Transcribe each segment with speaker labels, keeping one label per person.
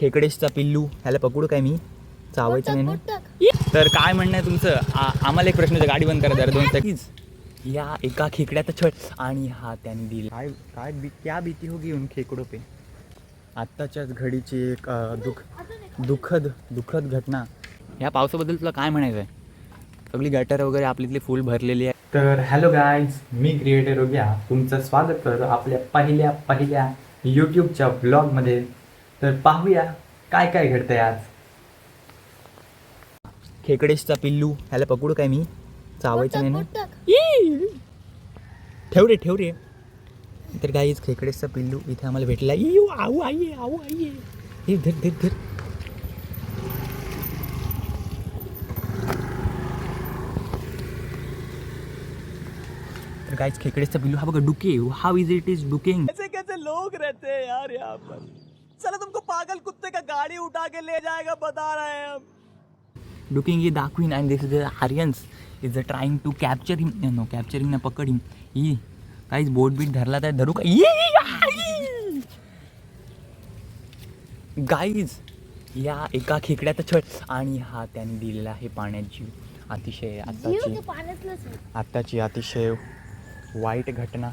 Speaker 1: खेकडेशचा पिल्लू ह्याला पकडू काय मी? चावायचं नाही ना? तर काय म्हणणं आहे तुमचं? आम्हाला एक प्रश्न होता, गाडी बंद करा जरा 2 सेकंड। या एका खेकड्याचा छळ आणि हा त्यांनी दिला काय काय क्या भीती होगी उन खेकड़ों पे। आत्ताच्याच घडीची एक दुःखद घटना। या पावसाबद्दल तुला काय म्हणायचं आहे? सगळी गटर वगैरे आपली फुल भरलेली आहे। तर हॅलो गाईज, मी क्रिएटर योग्या तुमचं स्वागत करतो आपल्या पहिल्या यूट्यूबच्या ब्लॉगमध्ये। तर पाहूया काय काय घडतंय आज। खेकडेशचा पिल्लू ह्याला पकडू काय मी? चावायचं नाही ना? ठेव रे। तर गाईज खेकडेशचा पिल्लू इथे आम्हाला भेटला। आऊ आईये हे धर। तर गाइस खेकड़ेचा पिल्लू हा बघा डुके। हाउ इज इट इज डुकिंग?
Speaker 2: कैसे लोग रहते हैं यार यहाँ पर। चलो तुमको पागल कुत्ते का गाड़ी उठा के ले जाएगा, बता रहे हैं हम।
Speaker 1: डुकिंग ये दाखवीन and this is the Aryans is trying to capture him. No capturing ना, पकड हिम। ही गाइस बोट बीट धरला तर धरू का? गाइस या एका खेकड्याचा छळ आणि हा त्यांनी दिलेला आहे पाण्यात जीव। आत्ताची अतिशय वाईट घटना।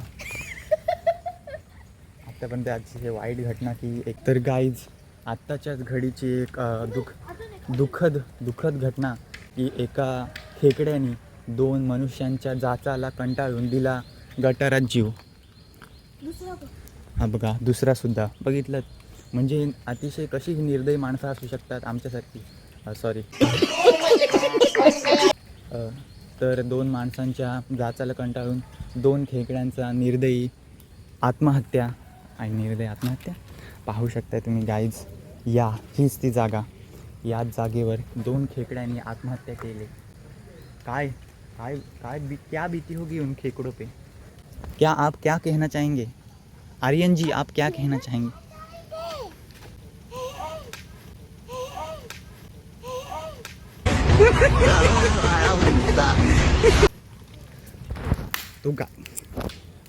Speaker 1: आत्तापर्यंत अतिशय वाईट घटना की एकतर गाईज आत्ताच्याच घडीची एक दुःखद घटना की एका खेकड्याने 2 मनुष्यांच्या जाचाला कंटाळून दिला गटारात जीव। हा बघा दुसरा सुद्धा बघितलं। म्हणजे अतिशय कशी निर्दयी माणसं असू शकतात आमच्यासारखी। सॉरी तर 2 माणसांच्या जाचाला कंटाळून 2 खेकड्यांचा निर्दयी आत्महत्या पाहू शकता तुम्ही गाईज। हीच ती जागा। याच जागेवर 2 खेकड्यांनी आत्महत्या केली। काय काय काय क्या बीती होगी उन खेकड़ों पे? क्या आप क्या कहना चाहेंगे आर्यन जी? आप क्या कहना चाहेंगे? तो का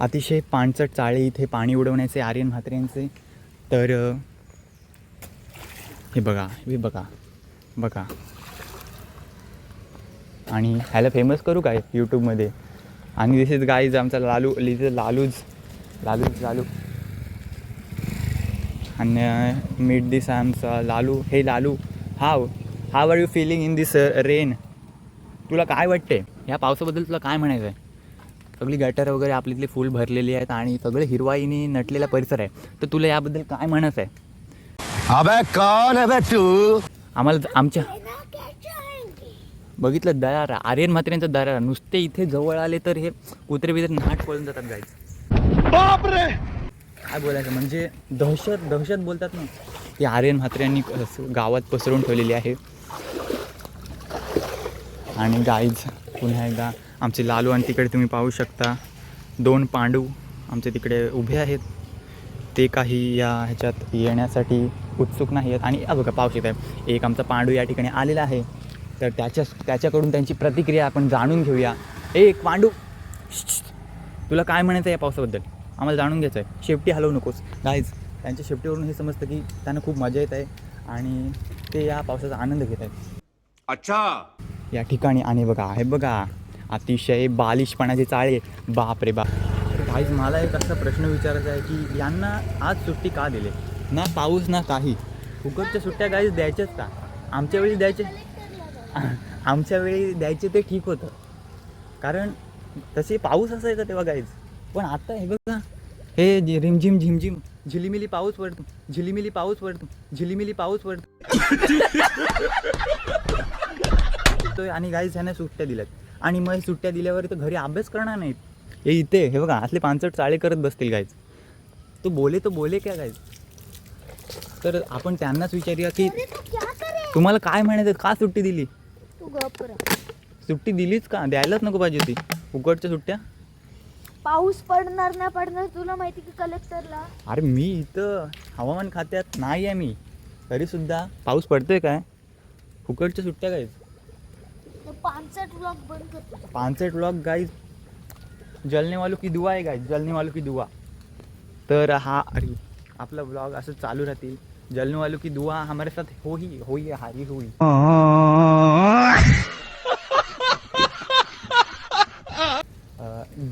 Speaker 1: अतिशय पाणचट चाळे इथे पाणी उडवण्याचे आर्यन म्हात्रेंचे। तर हे बघा आणि ह्याला फेमस करू काय यूट्यूबमध्ये? आणि दिस इज गाईज आमचा लालू आणि मीट दिस आमचा लालू। हे Lalu, how are you feeling in this rain? तुला काय वाटते ह्या पावसाबद्दल? तुला काय म्हणायचं आहे? सगळी गटर वगैरे आपली फुल भरलेली आहेत आणि सगळं हिरवाईने नटलेला परिसर आहे। तर तुला याबद्दल काय म्हणायचं आहे?
Speaker 2: अबे कौन है बे तू?
Speaker 1: आम्हाला आमच्या बघितलं दरारा, आर्यन म्हात्रेंचा दरारा। नुसते इथे जवळ आले तर हे कुत्रे बित्रे नाट पळून जातात गाईज।
Speaker 2: बाप रे,
Speaker 1: काय बोलायचं म्हणजे दहशत बोलतात ना, ती आर्यन म्हात्रेंनी गावात पसरवून ठेवलेली आहे। आणि गाईज पुन्हा एकदा आमचे लालू आणि तिकडे तुम्ही पाहू शकता 2 पांडू आमचे तिकडे उभे आहेत। ते काही या ह्याच्यात येण्यासाठी उत्सुक नाही आहेत। आणि बघा पाऊस येत आहे। एक आमचा पांडू या ठिकाणी आलेला आहे। तर त्याच्याकडून त्यांची प्रतिक्रिया आपण जाणून घेऊया। एक पांडू, तुला काय म्हणायचं आहे या पावसाबद्दल? आम्हाला जाणून घ्यायचं आहे। शेपटी हलवू नकोस गाईज। त्यांच्या शेपटीवरून हे समजतं की त्यांना खूप मजा येत आहे आणि ते या पावसाचा आनंद घेत आहेत।
Speaker 2: अच्छा
Speaker 1: या ठिकाणी आणि हे बघा अतिशय बालिशपणाचे चाळे। बाप रे बाप। गाईज मला एक असा प्रश्न विचारायचा आहे की यांना आज सुट्टी का दिली? ना पाऊस ना काही, फुकटच्या सुट्ट्या गाईज द्यायच्याच का? आमच्या वेळी द्यायचे ते ठीक होतं, कारण तसे पाऊस असायचा तेव्हा गाईज। पण आता हे बघा, हे रिमझिम झिमझिम झिलिमिली पाऊस पडतो आणि गाईज ह्याने सुट्ट्या दिल्यात। आणि मग सुट्ट्या दिल्यावर तर घरी अभ्यास करणार नाहीत। हे इथे हे बघा असले पाणचट चाळे करत बसतील गाईज। तो बोले क्या गाईज? तर आपण त्यांनाच विचारूया की तुम्हाला काय म्हणायचं? का सुट्टी दिली? सुट्टी दिलीच का? द्यायलाच नको पाहिजे होती फुकटच्या सुट्ट्या।
Speaker 3: पाऊस पडणार ना पडणार तुला माहिती की कलेक्टरला?
Speaker 1: अरे मी इथं हवामान खात्यात नाही आहे मी, तरी सुद्धा पाऊस पडतोय काय? फुकटच्या सुट्ट्या गाईज।
Speaker 3: पांचट व्लॉग बंद करतो।
Speaker 1: पांचट व्लॉग गाईज, जलने वालों की दुआ आहे गाईज, जलने वालों की दुआ। तर हा अरे आपला ब्लॉग असं चालू राहतील. जलने वालों की दुआ हमारे साथ हो ही हारी हुई.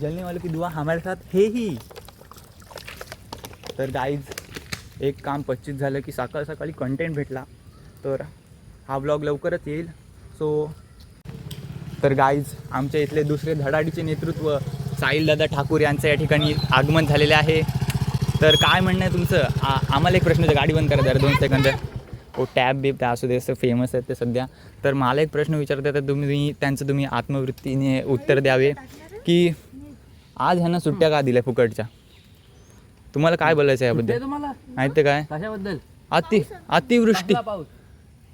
Speaker 1: जलने वालों की दुआ हमारे साथ हे ही. तर गाईज एक काम 25 झालं की सकाळी कंटेंट भेटला तर हा ब्लॉग लवकरच येईल. सो तर गाईज आमच्या इथले दुसरे धडाडीचे नेतृत्व साहिल दादा ठाकूर यांचं या ठिकाणी आगमन झालेले आहे. तर काय म्हणणं आहे तुमचं? आम्हाला एक प्रश्न होता. गाडी बंद करा जरा 2 सेकंद. हो टॅब बीब त्या असू दे, असं फेमस आहेत ते सध्या. तर मला एक प्रश्न विचारता तर तुम्ही आत्मवृत्तीने उत्तर द्यावे की आज ह्यांना सुट्ट्या का दिल्या फुकटच्या? तुम्हाला काय बोलायचं आहे याबद्दल?
Speaker 2: तुम्हाला
Speaker 1: माहिती काय?
Speaker 2: कशाबद्दल?
Speaker 1: अतिवृष्टी.
Speaker 2: पाऊस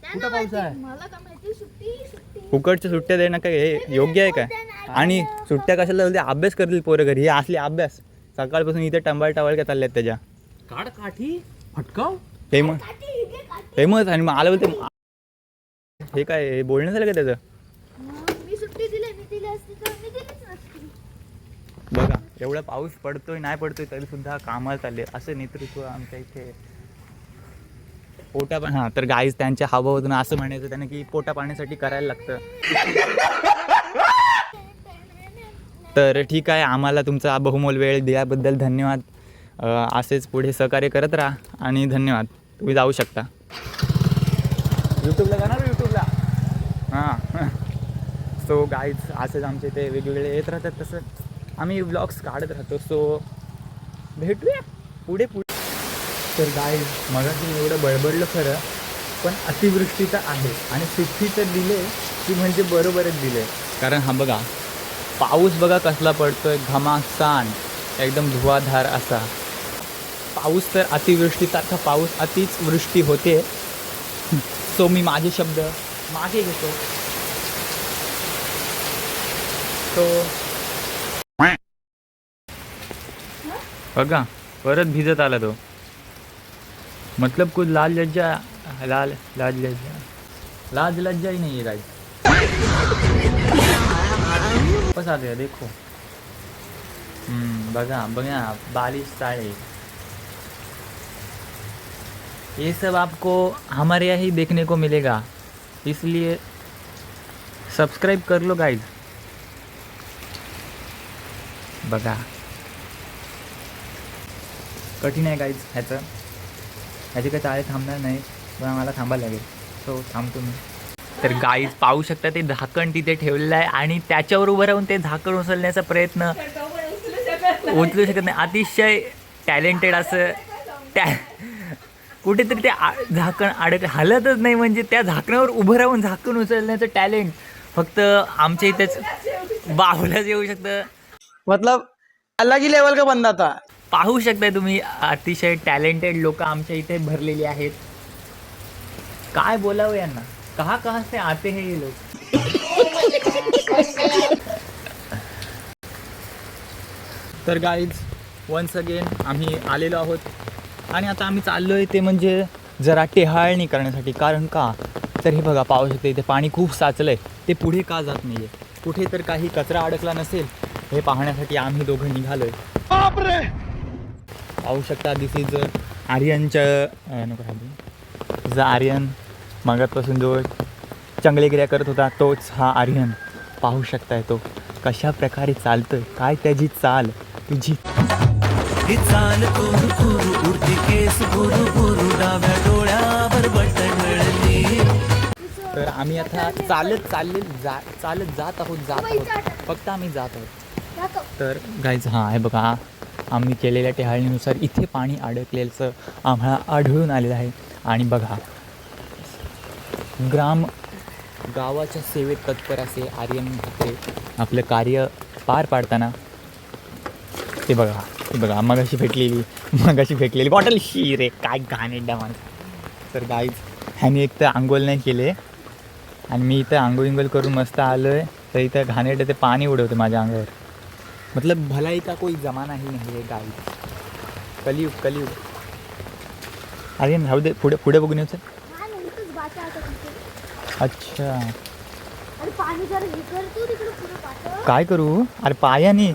Speaker 3: त्यांना माहिती, मला काय माहिती. सुट्टी
Speaker 1: फुकटच्या सुट्ट्या देणं काय हे योग्य आहे काय? आणि सुट्ट्या कशाला बोलते? अभ्यास करतील पोरं घरी. हे असले अभ्यास सकाळपासून इथे टंबाळ काय चालल्यात त्याच्या.
Speaker 2: काढ काठी फटकाव
Speaker 1: फेमस. आणि मला बोलते हे काय हे बोलणं झालं का त्याचं?
Speaker 3: मी सुट्टी दिली असती तर मी दिलीच नसती.
Speaker 1: बघा एवढा पाऊस पडतोय नाही पडतोय तरी सुद्धा कामाला चालले. असं नेतृत्व आमच्या इथे. हां तर गाईज त्यांच्या हावभावातून असं म्हणायचं त्यांना की पोटा पाण्यासाठी करायला लागतं. तर ठीक आहे, आम्हाला तुमचा बहुमोल वेळ दिल्याबद्दल धन्यवाद. असेच पुढे सहकार्य करत राहा आणि धन्यवाद. तुम्ही जाऊ शकता यूट्यूबला. जाणार यूट्यूबला. हां सो गाईज असेच आमचे ते वेगवेगळे येत राहतात. तसं आम्ही व्लॉग्स काढत राहतो. सो भेटूया पुढे. तर गाईज मगाशी एवढं बडबडलं खरं, पण अतिवृष्टी तर आहे आणि सुट्टी तर दिले की म्हणजे बरोबरच दिले. कारण हा बघा पाऊस बघा कसला पडतोय घमासान, एकदम धुवाधार असा पाऊस. तर अतिवृष्टीसारखा पाऊस अतिच वृष्टी होते. सो मी माझे शब्द मागे घेतो. तो बघा परत भिजत आला तो. मतलब कुछ लाज लज्जा ही नहीं है गाइस. वापस आ गया देखो. बघा बालिश साड़े. ये सब आपको हमारे यहाँ ही देखने को मिलेगा, इसलिए सब्सक्राइब कर लो गाइस. बघा कठीण आहे गाईज ह्याचे काही चाळे थांबणार नाही, पण आम्हाला थांबायला लागेल. सो थांबतो मी. तर गाईज पाहू शकता ते झाकण तिथे ठेवलेलं आहे आणि त्याच्यावर उभं राहून ते झाकण उचलण्याचा प्रयत्न उचलू शकत नाही. अतिशय टॅलेंटेड असं कुठेतरी ते झाकण हलतच नाही. म्हणजे त्या झाकणावर उभं राहून झाकण उचलण्याचं टॅलेंट फक्त आमच्या इथेच बाहुल्याच येऊ शकतं.
Speaker 2: मतलब अलग ही लेवल का बंदा था.
Speaker 1: पाहू शकताय तुम्ही अतिशय टॅलेंटेड लोक आमच्या इथे भरलेली आहेत. काय बोलावं यांना, कहाँ से आते हैं ये लोग. तर गाईज वन्स अगेन आम्ही आलेलो आहोत आणि आता आम्ही चाललो आहे ते म्हणजे जरा टेहाळणी करण्यासाठी. कारण का तर हे बघा पाहू शकते इथे पाणी खूप साचलं आहे. ते पुढे का जात नाही आहे, कुठे तर काही कचरा अडकला नसेल हे पाहण्यासाठी आम्ही दोघं निघालो आहे. पाहू शकता दिस इज आर्यनच्या नको आर्यन मागातपासून जो चंगलेगिऱ्या करत होता तोच हा आर्यन. पाहू शकताय तो कशा प्रकारे चालतोय, काय त्याची चाल तुझी चाल. तर आम्ही आता चालत जात आहोत. फक्त आम्ही जात आहोत. तर गाईज हां हे बघा आम्ही केलेल्या टेहाळणीनुसार इथे पाणी अडकलेलं आम्हाला आढळून आलेलं आहे. आणि बघा गावाच्या सेवेत तत्पर असे आर्यन ठाकरे आपलं कार्य पार पाडताना ते बघा मगाशी फेकलेली बॉटल ही रे काय घाणेरडा माणूस. तर गाईज ह्याने एक तर आंघोळ नाही केले आणि मी इथं आंघोळ करून मस्त आलो आहे तर इथं घाणेरडं ते पाणी उडवते माझ्या अंगावर. मतलब भलाई का कोई जमाना ही नहीं है गाइस. कलियुग. अरे राहू दे पुढे बघून येऊ. अच्छा काय करू? अरे पायाने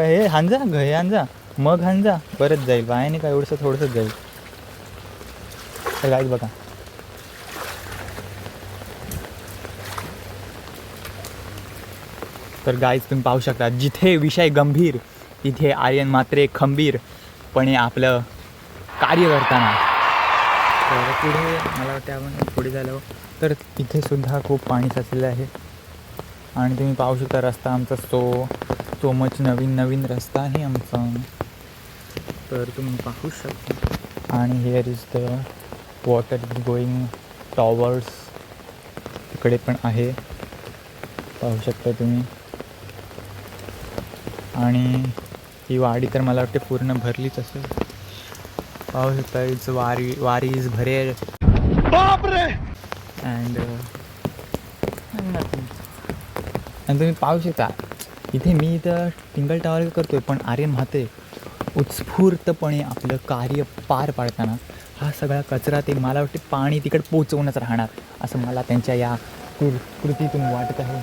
Speaker 1: हे हांजा मग हाण जा, परत जाईल वायाने काय एवढंसं थोडंसंच जाईल. तर गाईज बघा, तर गाईज तुम्ही पाहू शकता जिथे विषय गंभीर तिथे आर्यन मात्रे खंबीरपणे आपलं कार्य करताना. तर पुढे मला वाटतं आपण पुढे झालो तर इथे सुद्धा खूप पाणी साचलेलं आहे. आणि तुम्ही पाहू शकता रस्ता आमचा सो मच नवीन रस्ता आहे आमचा. तर तुम्ही पाहू शकता. आणि here is the water is going towers, तिकडे पण आहे पाहू शकता तुम्ही. आणि ही वाडी तर मला वाटते पूर्ण भरलीच असेल. पाहू शकता इट्स वारी इज भरेल.
Speaker 2: बापरे.
Speaker 1: अँड तुम्ही पाहू शकता इथे मी इथं टिंगल टावर करतोय पण आर्यन म्हात्रे उत्स्फूर्तपणे आपलं कार्य पार पाडताना हा सगळा कचरा ते मला वाटते पाणी तिकडे पोचवूनच राहणार असं मला त्यांच्या या कृतीतून वाटत आहे.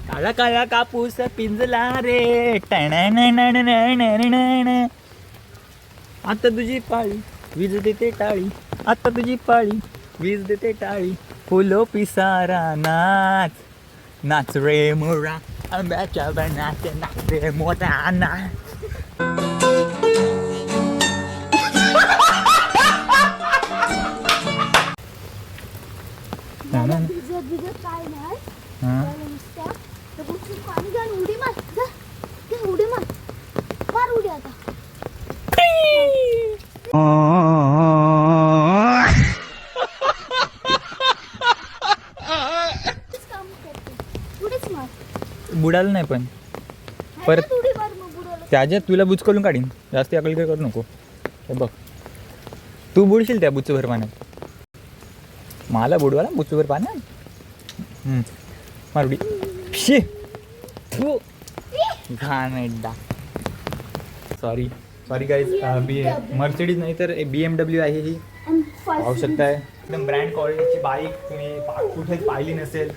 Speaker 1: काळा काळा कापूस पिंजला रे आता तुझी पाळी वीज देते टाळी, आता तुझी पाळी वीज देते टाळी. फुलो पिसारा नाच नाच रे मोरा आंब्याच्या बनाचे नाच रे मोरा नाच.
Speaker 3: भिजत काय नाही
Speaker 1: हां
Speaker 3: नुसत्या तर उचलून पाणी घाल उडी मार जा घे उडी मार उडी आता. काम करते उडीच मार.
Speaker 1: बुडालं नाही पण परत
Speaker 3: ह्याच्यात उडी मार मग बुडवलं.
Speaker 1: त्याच्यात तुला बुचकलून काढीन. जास्त अकल काय करू नको. हे बघ तू बुडशील त्या बुचभर पाण्यात. मला बुडवाला बुचभर पाण्यात मारुडी शे तू घाण एकदा. Sorry guys. मर्सिडीज नाही तर BMW आहे ही. पाहू शकताय एकदम ब्रँड क्वालिटीची बाईक. तुम्ही कुठेच पाहिली नसेल.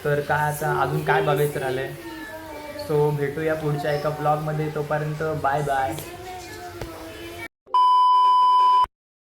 Speaker 1: तर काय आता अजून काय बघायचं राहिलंय. सो भेटूया पुढच्या एका ब्लॉगमध्ये. तोपर्यंत बाय बाय.